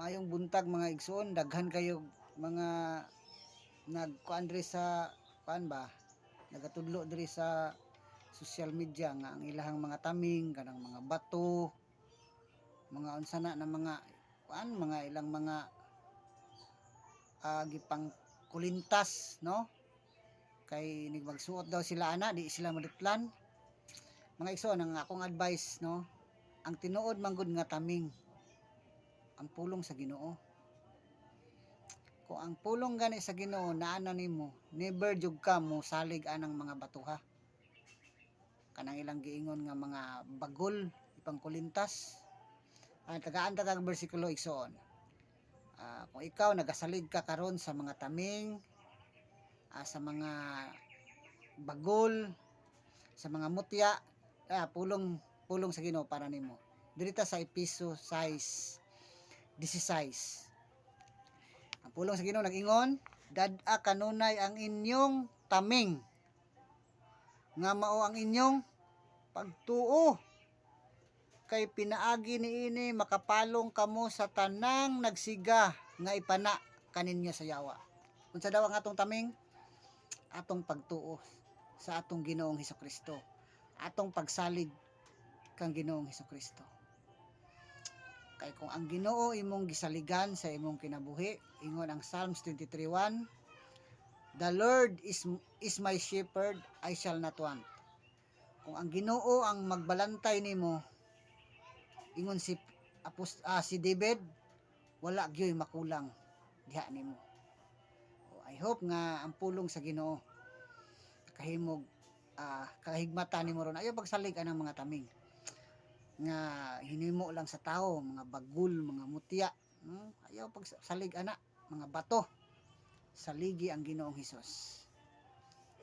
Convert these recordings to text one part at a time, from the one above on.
Mayong buntag mga igsoon, daghan kayo mga nagkuan diri sa kuan ba, nagatudlo diri sa social media nga ang ilahang mga taming kanang mga bato, mga unsa na mga kuan, mga ilang mga gipang kulintas, no? Kay magsuot daw sila ana, di sila madutlan. Mga igsoon, ang akong advice, no? Ang tinuod man gud nga taming ang pulong sa Ginoo. Kung ang pulong gani sa Ginoo naana nimo, never jud ka mo salig anang mga batuha. Kanang ilang giingon nga mga bagol, ipang kulintas. Ang tagaan tagang bersikulo igsoon. Kung ikaw nagasalig ka karon sa mga taming, sa mga bagol, sa mga mutya, pulong sa Ginoo para nimo. Dirita sa Episo 6:16. Ang pulong sa Ginoo nag-ingon, dad-a kanunay ang inyong taming nga mao ang inyong pagtuo, kay pinaagi niini makapalong kamo sa tanang nagsiga nga ipana kaninyo sa yawa. Unsa daw ang atong taming? Atong pagtuo sa atong Ginoong Hesukristo, atong pagsalig kang Ginoong Hesukristo. Kay kung ang Ginoo imong gisaligan sa imong kinabuhi, ingon ang Psalms 23:1, the Lord is my shepherd, I shall not want. Kung ang Ginoo ang magbalantay nimo, ingon si David, wala gyoy makulang diha nimo. I hope nga ang pulong sa Ginoo kahimog kahigmatan nimo ron ayo pagsalig anang mga taming nga hinimo lang sa tao, mga bagul, mga mutya, ayaw pagsalig ana, mga bato. Saligi ang Ginoong Hesus.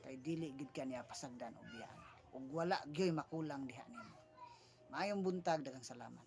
Kay dili gid kaniya pasagdan og biyaan. Ug wala gyoy makulang diha nimo. Maayong buntag, daghang salamat.